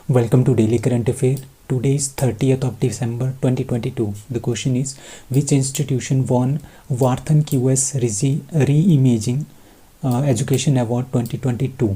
Welcome to Daily Current Affair. Today is 30th of December 2022. The question is, which institution won Varthan QS Reimaging Education Award 2022?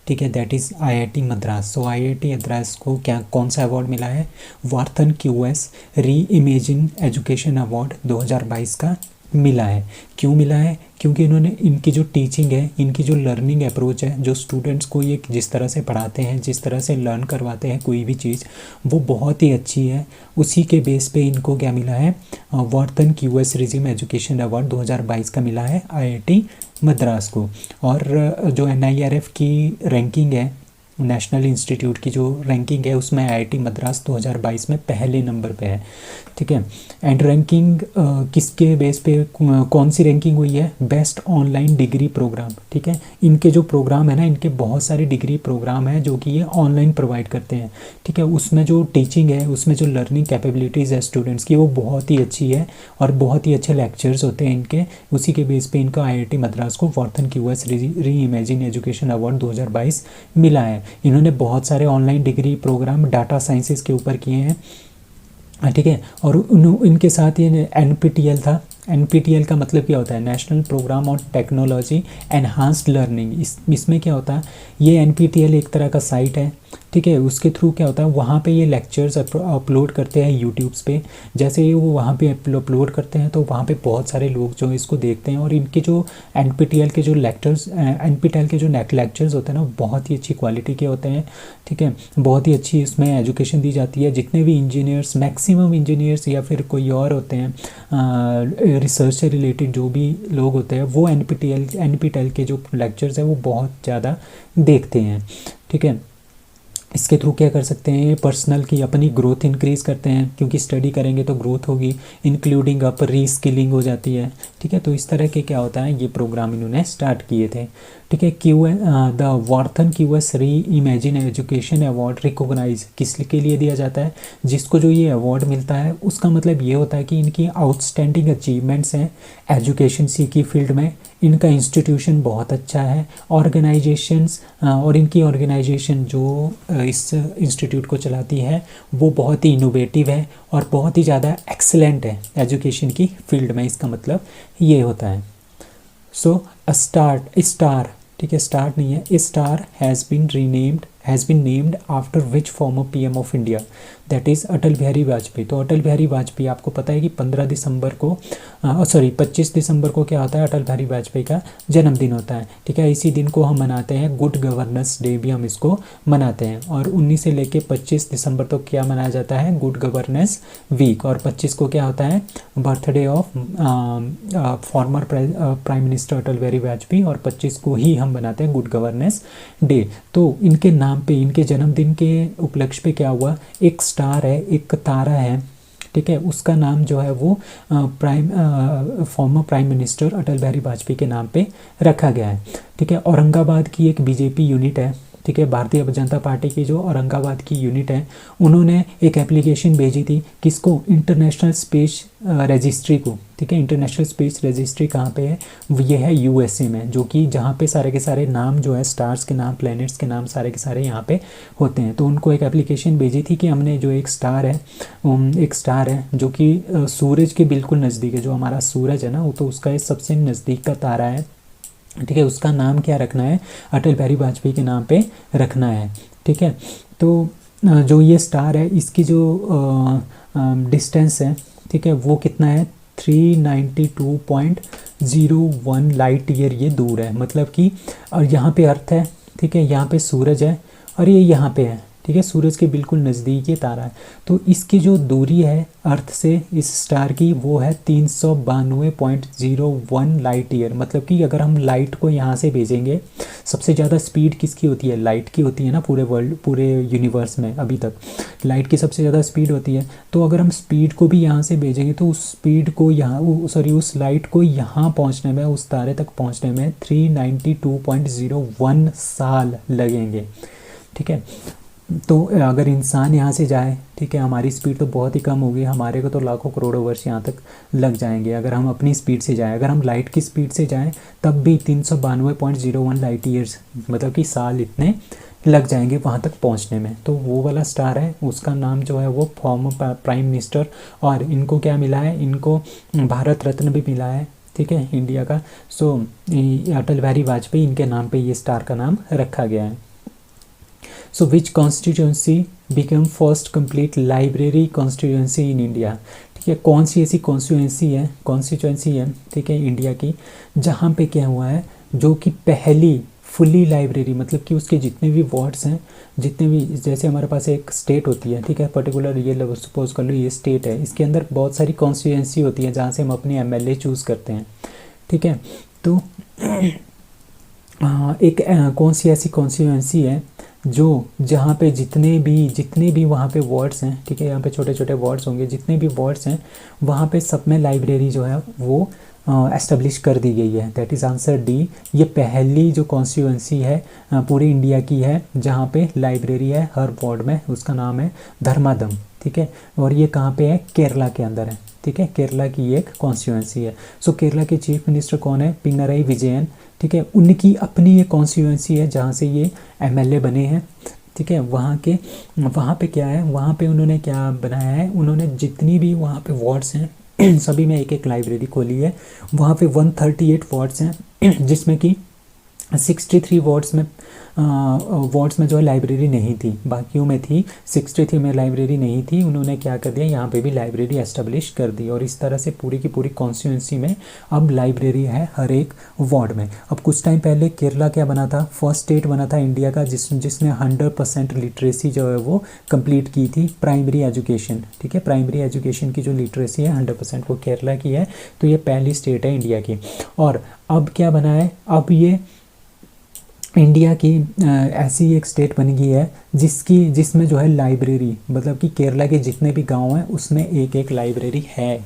ठीक है, that is IIT Madras. So IIT Madras को क्या कौन सा award मिला है? वार्थन QS reimagining education award 2022 का मिला है. क्यों मिला है? क्योंकि इन्होंने इनकी जो टीचिंग है, इनकी जो लर्निंग अप्रोच है, जो स्टूडेंट्स को ये जिस तरह से पढ़ाते हैं, जिस तरह से लर्न करवाते हैं कोई भी चीज़, वो बहुत ही अच्छी है. उसी के बेस पे इनको क्या मिला है? वार्थन QS रिजिम एजुकेशन अवार्ड 2022 का मिला है IIT मद्रास को. और जो NIRF की रैंकिंग है, नेशनल इंस्टीट्यूट की जो रैंकिंग है, उसमें IIT मद्रास 2022 में पहले नंबर पे है. ठीक है. एंड रैंकिंग किसके बेस पे, कौन सी रैंकिंग हुई है? Best online degree program. ठीक है. इनके जो प्रोग्राम है ना, इनके बहुत सारे डिग्री प्रोग्राम है जो कि ये ऑनलाइन प्रोवाइड करते हैं. ठीक है. उसमें जो टीचिंग है, उसमें जो लर्निंग कैपेबिलिटीज़ है स्टूडेंट्स की, वो बहुत ही अच्छी है और बहुत ही अच्छे लेक्चर्स होते हैं इनके. उसी के बेस पे इनको IIT मद्रास को Wharton QS reimagining education award 2022 मिला है. इन्होंने बहुत सारे online degree program data sciences के ऊपर किए हैं. ठीक है. और इनके साथ ये NPTEL था. NPTEL का मतलब क्या होता है? National program on technology enhanced learning. इसमें क्या होता है? ये NPTEL एक तरह का साइट है. ठीक है. उसके थ्रू क्या होता है, वहाँ पे ये लेक्चर्स अपलोड करते हैं यूट्यूब्स पे. जैसे ये वो वहाँ पे अपलोड करते हैं तो वहाँ पे बहुत सारे लोग जो इसको देखते हैं. और इनके जो NPTEL के जो लेक्चर्स होते हैं ना, बहुत ही अच्छी क्वालिटी के होते हैं. ठीक है. बहुत ही अच्छी इसमें एजुकेशन दी जाती है. जितने भी इंजीनियर्स, मैक्सिमम इंजीनियर्स या फिर कोई और होते हैं रिसर्च से रिलेटेड जो भी लोग होते हैं, वो NPTEL के जो लेक्चर्स हैं वो बहुत ज़्यादा देखते हैं. ठीक है. इसके थ्रू क्या कर सकते हैं? पर्सनल की अपनी ग्रोथ इंक्रीज़ करते हैं, क्योंकि स्टडी करेंगे तो ग्रोथ होगी. इंक्लूडिंग अप रीस्किलिंग हो जाती है. ठीक है. तो इस तरह के क्या होता है, ये प्रोग्राम इन्होंने स्टार्ट किए थे. ठीक है. The Wharton QS reimagine education award recognise किसके लिए दिया जाता है? जिसको जो ये अवार्ड मिलता है उसका मतलब ये होता है कि इनकी आउटस्टैंडिंग अचीवमेंट्स हैं एजुकेशन की फील्ड में. इनका इंस्टीट्यूशन बहुत अच्छा है. ऑर्गेनाइजेशंस और इनकी ऑर्गेनाइजेशन जो इस इंस्टीट्यूट को चलाती है, वो बहुत ही इनोवेटिव है और बहुत ही ज़्यादा एक्सेलेंट है एजुकेशन की फील्ड में. इसका मतलब ये होता है. So star. ठीक है. स्टार नहीं है, star has been named after which former PM of India? That is Atal Bihari Vajpayee. तो अटल बिहारी वाजपेयी, आपको पता है कि 25 दिसंबर को क्या होता है? अटल बिहारी वाजपेयी का जन्मदिन होता है. ठीक है. इसी दिन को हम मनाते हैं गुड गवर्नेंस डे भी हम इसको मनाते हैं. और 19 से लेके 25 दिसंबर तक क्या मनाया जाता है? Good governance week. और 25 को क्या होता है? Birthday of former prime minister Atal Bihari Vajpayee. और 25 को ही हम बनाते हैं गुड गवर्नेंस डे. तो इनके नाम पे, इनके जन्मदिन के उपलक्ष्य पे क्या हुआ? एक स्टार है, एक तारा है. ठीक है. उसका नाम जो है वो farmer prime minister Atal Bihari Vajpayee के नाम पे रखा गया है. ठीक है. औरंगाबाद की एक BJP यूनिट है. ठीक है. भारतीय जनता पार्टी की जो औरंगाबाद की यूनिट है, उन्होंने एक एप्लीकेशन भेजी थी. किसको? इंटरनेशनल स्पेस रजिस्ट्री को. ठीक है. इंटरनेशनल स्पेस रजिस्ट्री कहाँ पे है? ये है USA में, जो कि जहाँ पे सारे के सारे नाम जो है, स्टार्स के नाम, प्लैनेट्स के नाम सारे के सारे यहाँ पे होते हैं. तो उनको एक एप्लीकेशन भेजी थी कि हमने जो एक स्टार है जो कि सूरज के बिल्कुल नज़दीक है. जो हमारा सूरज है ना, वो तो उसका सबसे नज़दीक का तारा है. ठीक है. उसका नाम क्या रखना है? अटल बिहारी वाजपेयी के नाम पे रखना है. ठीक है. तो जो ये स्टार है, इसकी जो डिस्टेंस है, ठीक है, वो कितना है? 392.01 लाइट ईयर ये दूर है. मतलब कि, और यहाँ पे अर्थ है. ठीक है. यहाँ पे सूरज है और ये यहाँ पे है. ठीक है. सूरज के बिल्कुल नज़दीक ये तारा है. तो इसकी जो दूरी है अर्थ से इस स्टार की, वो है 392.01 लाइट ईयर. मतलब कि अगर हम लाइट को यहाँ से भेजेंगे, सबसे ज़्यादा स्पीड किसकी होती है? लाइट की होती है ना. पूरे यूनिवर्स में अभी तक लाइट की सबसे ज़्यादा स्पीड होती है. तो अगर हम स्पीड को भी यहाँ से भेजेंगे तो उस स्पीड को उस लाइट को यहाँ पहुँचने में, उस तारे तक पहुँचने में 392.01 साल लगेंगे. ठीक है. तो अगर इंसान यहाँ से जाए, ठीक है, हमारी स्पीड तो बहुत ही कम होगी, हमारे को तो लाखों करोड़ों वर्ष यहाँ तक लग जाएंगे अगर हम अपनी स्पीड से जाएं. अगर हम लाइट की स्पीड से जाएं तब भी 392.01 लाइट ईयर्स, मतलब कि साल इतने लग जाएंगे वहाँ तक पहुँचने में। तो वो वाला स्टार है, उसका नाम जो है वो फॉर्मर प्राइम मिनिस्टर, और इनको क्या मिला है, इनको भारत रत्न भी मिला है, ठीक है, इंडिया का। सो अटल बिहारी वाजपेयी, इनके नाम पे ये स्टार का नाम रखा गया है। So which constituency become first complete library constituency in India, ठीक है, कौन सी ऐसी कॉन्स्टिट्यूंसी है, ठीक है, इंडिया की, जहाँ पे क्या हुआ है, जो कि पहली फुली लाइब्रेरी, मतलब कि उसके जितने भी वार्ड्स हैं, जितने भी, जैसे हमारे पास एक स्टेट होती है, ठीक है, पर्टिकुलर ये लो सपोज कर लो ये स्टेट है, इसके अंदर बहुत सारी कॉन्स्टिट्यूंसी होती है जहाँ से हम अपने एमएलए चूज़ करते हैं, ठीक है। तो एक कौन सी ऐसी कॉन्स्टिट्यूंसी है जो जहाँ पे जितने भी वहाँ पे वार्ड्स हैं, ठीक है, यहाँ पे छोटे छोटे वार्ड्स होंगे, जितने भी वार्ड्स हैं वहाँ पे सब में लाइब्रेरी जो है वो एस्टेब्लिश कर दी गई है। That is answer D. ये पहली जो कॉन्स्टिट्यूंसी है पूरे इंडिया की है जहाँ पे लाइब्रेरी है हर वार्ड में, उसका नाम है धर्मादम, ठीक है, और ये कहाँ पे है, केरला के अंदर है, ठीक है, केरला की एक कॉन्स्टिट्यूंसी है। सो केरला के चीफ मिनिस्टर कौन है, पिनरई विजयन, ठीक है, उनकी अपनी ये कॉन्स्टिट्यूंसी है जहाँ से ये एमएलए बने हैं, ठीक है। वहाँ पे क्या है, वहाँ पे उन्होंने क्या बनाया है, उन्होंने जितनी भी वहाँ पे वार्ड्स हैं सभी में एक एक लाइब्रेरी खोली है। वहाँ पे 138 वार्ड्स हैं जिसमें कि 63 वार्ड्स में जो है लाइब्रेरी नहीं थी, बाकियों में थी, 63 में लाइब्रेरी नहीं थी। उन्होंने क्या कर दिया, यहाँ पे भी लाइब्रेरी एस्टेब्लिश कर दी, और इस तरह से पूरी की पूरी कॉन्स्टिट्यूंसी में अब लाइब्रेरी है हर एक वार्ड में। अब कुछ टाइम पहले केरला क्या बना था, फर्स्ट स्टेट बना था इंडिया का जिसने 100% लिटरेसी जो है वो कंप्लीट की थी, प्राइमरी एजुकेशन, ठीक है, प्राइमरी एजुकेशन की जो लिटरेसी है 100% वो केरला की है। तो ये पहली स्टेट है इंडिया की। और अब क्या बना है, अब ये इंडिया की ऐसी एक स्टेट बन गई है जिसमें जो है लाइब्रेरी, मतलब कि केरला के जितने भी गांव हैं उसमें एक एक लाइब्रेरी है,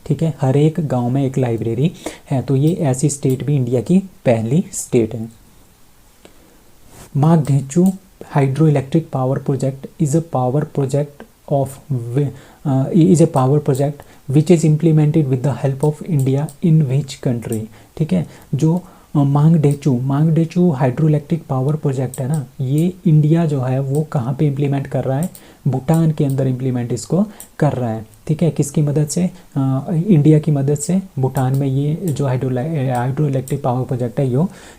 ठीक है, हर एक गांव में एक लाइब्रेरी है। तो ये ऐसी स्टेट भी इंडिया की पहली स्टेट है। Mangdechhu hydro electric power project is a power project which is implemented with the help of India in which country, ठीक है। जो Mangdechhu hydro electric power project है ना, ये इंडिया जो है वो कहाँ पे इम्प्लीमेंट कर रहा है, भूटान के अंदर इम्प्लीमेंट इसको कर रहा है, ठीक है, किसकी मदद से, इंडिया की मदद से भूटान में ये जो हाइड्रो इलेक्ट्रिक पावर प्रोजेक्ट है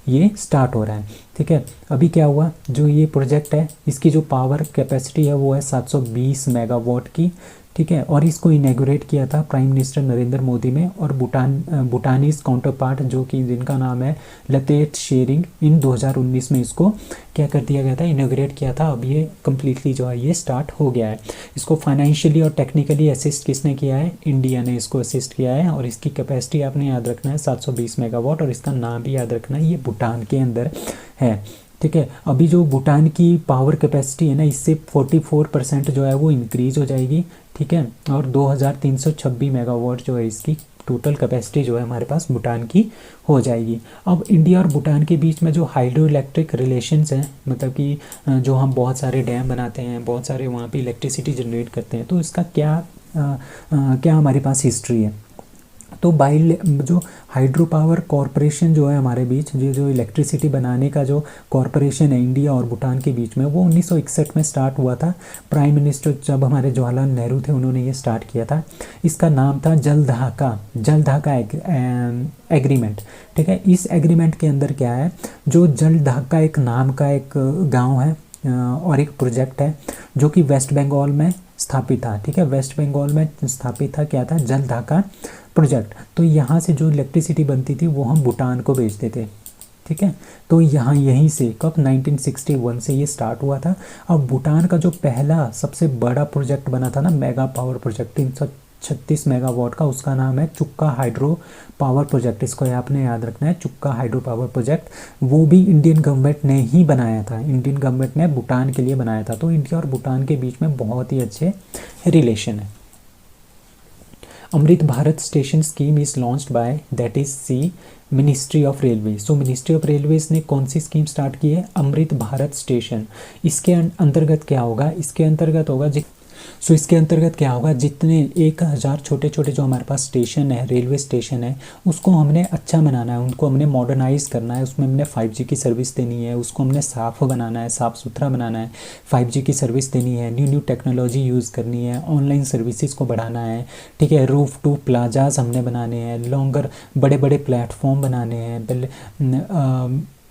ये स्टार्ट हो रहा है, ठीक है। अभी क्या हुआ, जो ये प्रोजेक्ट है इसकी जो पावर कैपेसिटी है वो है 720 मेगावाट की, ठीक है, और इसको इनैगोरेट किया था प्राइम मिनिस्टर नरेंद्र मोदी में, और भूटानीज काउंटर पार्ट जो कि जिनका नाम है लतेट शेरिंग, इन 2019 में इसको क्या कर दिया गया था, इनैगोरेट किया था। अब ये कम्प्लीटली जो है ये स्टार्ट हो गया है। इसको फाइनेंशियली और टेक्निकली असिस्ट किसने किया है, इंडिया ने इसको असिस्ट किया है, और इसकी कैपेसिटी आपने याद रखना है 720 मेगावाट, और इसका नाम भी याद रखना है, ये भूटान के अंदर है, ठीक है। अभी जो भूटान की पावर कैपेसिटी है ना, इससे 44% जो है वो इंक्रीज हो जाएगी, ठीक है, और 2326 मेगावाट जो है इसकी टोटल कैपेसिटी जो है हमारे पास भूटान की हो जाएगी। अब इंडिया और भूटान के बीच में जो हाइड्रो इलेक्ट्रिक रिलेशंस हैं, मतलब कि जो हम बहुत सारे डैम बनाते हैं, बहुत सारे वहाँ पे इलेक्ट्रिसिटी जनरेट करते हैं, तो इसका क्या हमारे पास हिस्ट्री है। तो जो हाइड्रो पावर कॉरपोरेशन जो है हमारे बीच, जो इलेक्ट्रिसिटी बनाने का जो कॉरपोरेशन है इंडिया और भूटान के बीच में, वो 1961 में स्टार्ट हुआ था। प्राइम मिनिस्टर जब हमारे जवाहरलाल नेहरू थे उन्होंने ये स्टार्ट किया था। इसका नाम था जलढाका एग्रीमेंट, ठीक है। इस एग्रीमेंट के अंदर क्या है, जो जलढाका एक नाम का एक गाँव है और एक प्रोजेक्ट है जो कि वेस्ट बंगाल में स्थापित था, ठीक है, वेस्ट बंगाल में स्थापित था, क्या था, जलढाका प्रोजेक्ट। तो यहाँ से जो इलेक्ट्रिसिटी बनती थी वो हम भूटान को भेजते थे, ठीक है। तो यहाँ यहीं से कब 1961 से ये स्टार्ट हुआ था। अब भूटान का जो पहला सबसे बड़ा प्रोजेक्ट बना था ना, मेगा पावर प्रोजेक्ट 336 मेगावाट का, उसका नाम है चुक्का हाइड्रो पावर प्रोजेक्ट। इसको आपने याद रखना है, चुक्का हाइड्रो पावर प्रोजेक्ट। वो भी इंडियन गवर्नमेंट ने ही बनाया था, इंडियन गवर्नमेंट ने भूटान के लिए बनाया था। तो इंडिया और भूटान के बीच में बहुत ही अच्छे रिलेशन है। Amrit Bharat station scheme is launched by that is सी ministry of railway. So ministry of railways ने कौन सी स्कीम स्टार्ट की है, अमृत भारत स्टेशन। इसके अंतर्गत क्या होगा, इसके अंतर्गत होगा सो इसके अंतर्गत क्या होगा, जितने 1000 छोटे छोटे जो हमारे पास स्टेशन है, रेलवे स्टेशन है, उसको हमने अच्छा बनाना है, उनको हमने मॉडर्नाइज करना है, उसमें हमने 5G की सर्विस देनी है, उसको हमने साफ़ बनाना है, साफ़ सुथरा बनाना है, 5G की सर्विस देनी है, न्यू न्यू टेक्नोलॉजी यूज़ करनी है, ऑनलाइन सर्विसेज को बढ़ाना है, ठीक है, रूफ टू प्लाजाज हमने बनाने हैं, लॉन्गर बड़े बड़े प्लेटफॉर्म बनाने हैं,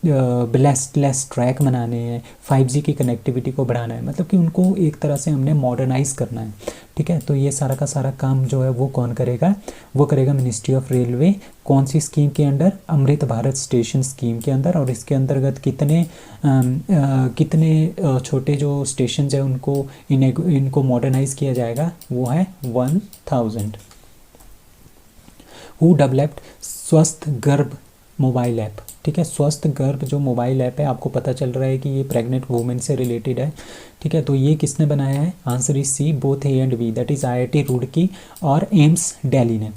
ब्लेसलेस ट्रैक बनाने हैं, 5G की कनेक्टिविटी को बढ़ाना है, मतलब कि उनको एक तरह से हमने मॉडर्नाइज करना है, ठीक है। तो ये सारा का सारा काम जो है वो कौन करेगा, वो करेगा मिनिस्ट्री ऑफ रेलवे। कौन सी स्कीम के अंडर, अमृत भारत स्टेशन स्कीम के अंदर। और इसके अंतर्गत कितने छोटे जो स्टेशन है उनको इनको मॉडर्नाइज किया जाएगा, वो है 1000। हु डेवलप्ड स्वस्थ गर्भ मोबाइल ऐप, ठीक है। स्वस्थ गर्भ जो मोबाइल ऐप है, आपको पता चल रहा है कि ये प्रेग्नेंट वुमेन से रिलेटेड है, ठीक है। तो ये किसने बनाया है, answer is C, both A and B, that is IIT Roorkee और एम्स दिल्ली ने,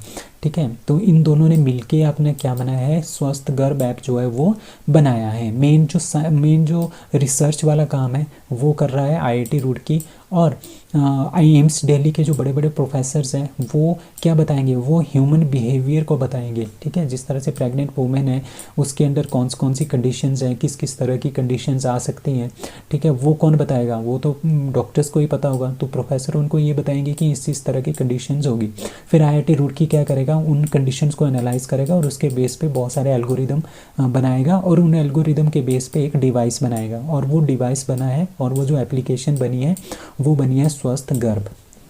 ठीक है। तो इन दोनों ने मिलके आपने क्या बनाया है, स्वस्थ गर्भ ऐप जो है वो बनाया है। मेन जो रिसर्च वाला काम है वो कर रहा है IIT रुड़की, और एम्स दिल्ली के जो बड़े बड़े प्रोफेसर्स हैं वो क्या बताएंगे, वो ह्यूमन बिहेवियर को बताएंगे, ठीक है। जिस तरह से प्रेग्नेंट वुमेन है उसके अंदर कौन सी कंडीशंस हैं, किस किस तरह की कंडीशंस आ सकती हैं, ठीक है, वो कौन बताएगा, वो तो डॉक्टर्स को ही पता होगा। तो प्रोफेसर उनको ये बताएंगे कि इस तरह की कंडीशंस होगी। फिर IIT रुड़की क्या करेगा, उन कंडीशंस को एनालाइज करेगा और उसके बेस पे बहुत सारे एल्गोरिदम बनाएगा, और उन एल्गोरिदम के बेस पे एक डिवाइस बनाएगा, और वो डिवाइस बना है, और वो जो एप्लीकेशन बनी है वो बनी है स्वस्थ गर्भ,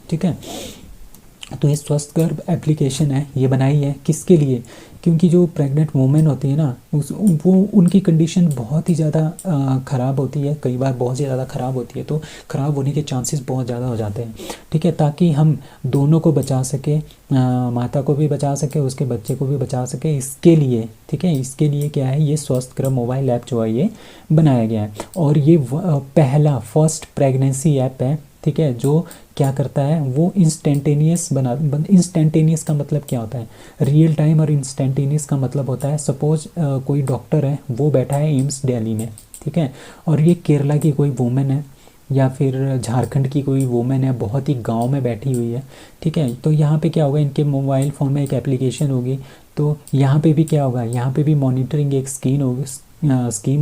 ठीक है। तो ये स्वस्थ गर्भ एप्लीकेशन है, ये बनाई है किसके लिए, क्योंकि जो प्रेग्नेंट वुमेन होती है ना, वो उनकी कंडीशन बहुत ही ज़्यादा ख़राब होती है, कई बार बहुत ज़्यादा ख़राब होती है, तो ख़राब होने के चांसेस बहुत ज़्यादा हो जाते हैं, ठीक है। ताकि हम दोनों को बचा सके, माता को भी बचा सके, उसके बच्चे को भी बचा सके, इसके लिए, ठीक है, इसके लिए क्या है, ये स्वस्थ गर्भ मोबाइल ऐप जो है ये बनाया गया है। और ये पहला फर्स्ट प्रेगनेंसी ऐप है, ठीक है, जो क्या करता है, वो इंस्टेंटेनियस का मतलब क्या होता है, रियल टाइम, और इंस्टेंटेनियस का मतलब होता है, सपोज कोई डॉक्टर है वो बैठा है एम्स दिल्ली में, ठीक है, और ये केरला की कोई वुमेन है या फिर झारखंड की कोई वुमेन है, बहुत ही गांव में बैठी हुई है, ठीक है। तो यहाँ पे क्या होगा, इनके मोबाइल फ़ोन में एक एप्लीकेशन होगी, तो यहाँ पे भी क्या होगा, यहाँ पे भी मॉनिटरिंग एक स्कीम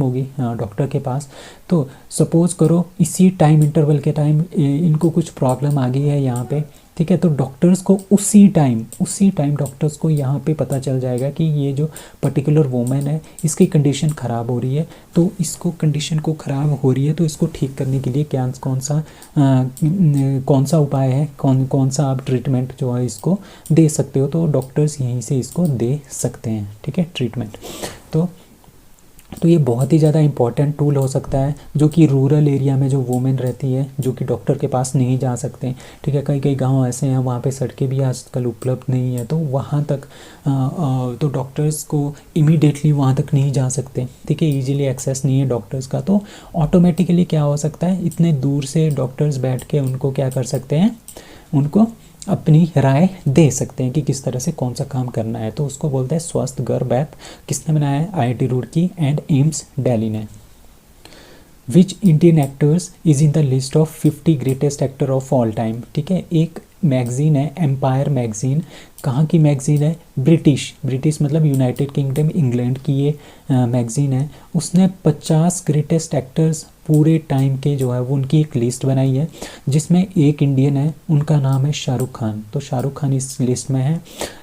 होगी डॉक्टर के पास। तो सपोज़ करो इसी टाइम इंटरवल के टाइम इनको कुछ प्रॉब्लम आ गई है यहाँ पे, ठीक है, तो डॉक्टर्स को उसी टाइम डॉक्टर्स को यहाँ पे पता चल जाएगा कि ये जो पर्टिकुलर वुमेन है इसकी कंडीशन ख़राब हो रही है, तो इसको कंडीशन को ख़राब हो रही है तो इसको ठीक करने के लिए कौन सा उपाय है, कौन सा आप ट्रीटमेंट जो है इसको दे सकते हो, तो डॉक्टर्स यहीं से इसको दे सकते हैं, ठीक है, ट्रीटमेंट। तो ये बहुत ही ज़्यादा इंपॉर्टेंट टूल हो सकता है, जो कि रूरल एरिया में जो वुमेन रहती है, जो कि डॉक्टर के पास नहीं जा सकते, ठीक है, कई गांव ऐसे हैं वहाँ पे सड़कें भी आजकल उपलब्ध नहीं है, तो वहाँ तक तो डॉक्टर्स को इमीडिएटली वहाँ तक नहीं जा सकते, ठीक है, इजीली एक्सेस नहीं है डॉक्टर्स का, तो ऑटोमेटिकली क्या हो सकता है, इतने दूर से डॉक्टर्स बैठ के उनको क्या कर सकते हैं, उनको अपनी राय दे सकते हैं कि किस तरह से कौन सा काम करना है। तो उसको बोलते हैं स्वस्थ गर्भ ऐप। किसने बनाया है, IIT रुड़की एंड एम्स दिल्ली ने। Which Indian actors is in the list of 50 greatest actor of all time, ठीक है। एक मैगजीन है एम्पायर मैगजीन, कहाँ की मैगजीन है, ब्रिटिश मतलब यूनाइटेड किंगडम इंग्लैंड की ये मैगजीन है। उसने 50 ग्रेटेस्ट एक्टर्स पूरे टाइम के जो है वो उनकी एक लिस्ट बनाई है, जिसमें एक इंडियन है, उनका नाम है शाहरुख खान। तो शाहरुख खान इस लिस्ट में है,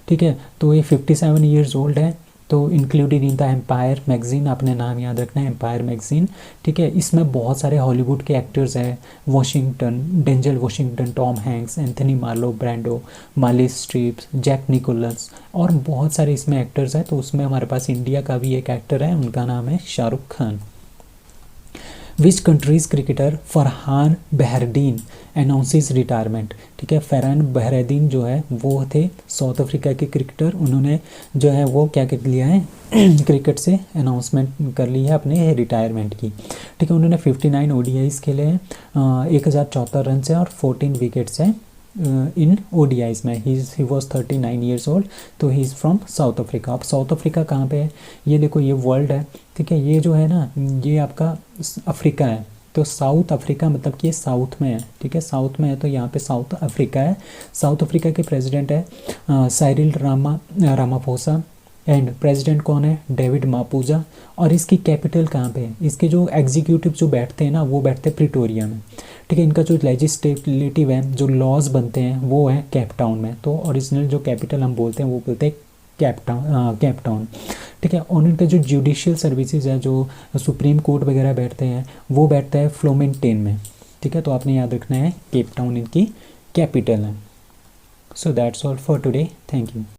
ठीक है। तो ये 57 ईयर्स ओल्ड है, तो included in the Empire magazine, आपने नाम याद रखना है, एम्पायर मैगजीन, ठीक है। इसमें बहुत सारे हॉलीवुड के एक्टर्स हैं, Denzel Washington, Tom Hanks, Anthony Marlon Brando, Meryl Streep, Jack Nicholson, और बहुत सारे इसमें एक्टर्स हैं। तो उसमें हमारे पास इंडिया का भी एक एक्टर है, उनका नाम है Shahrukh Khan. Which countries cricketer Farhan Behardien announces retirement, ठीक है। फरहान बहरदीन जो है वो थे साउथ अफ्रीका के क्रिकेटर, उन्होंने जो है वो क्या कर लिया है क्रिकेट से अनाउंसमेंट कर ली है अपने रिटायरमेंट की, ठीक है। उन्होंने 59 ODIs खेले हैं, 1074 रन से और 14 विकेट्स हैं इन ODIs में। ही वॉज 39 ईयर्स ओल्ड, तो he is from south Africa. अब साउथ अफ्रीका कहाँ पे है, ये देखो, ये वर्ल्ड है, ठीक है। ये जो है ना, ये आपका अफ्रीका है, तो साउथ अफ्रीका मतलब कि ये साउथ में है, ठीक है, साउथ में है, तो यहाँ पे साउथ अफ्रीका है। साउथ अफ्रीका के प्रेसिडेंट है साइरिल रामाफोसा, एंड प्रेसिडेंट कौन है, डेविड मापुजा। और इसकी कैपिटल कहाँ पे है, इसके जो एग्जीक्यूटिव जो बैठते हैं ना वो बैठते हैं प्रिटोरिया में, ठीक है। इनका जो लेजिस्लेटिव है, जो लॉज बनते हैं वो है केप टाउन में। तो ओरिजिनल जो कैपिटल हम बोलते हैं वो बोलते हैं केप टाउन, ठीक है। और इनका जो जुडिशियल सर्विसेज है, जो सुप्रीम कोर्ट वगैरह बैठते हैं वो बैठता है फ्लोमेंटेन में, ठीक है। तो आपने याद रखना है केप टाउन इनकी कैपिटल है। So that's all for today, thank you.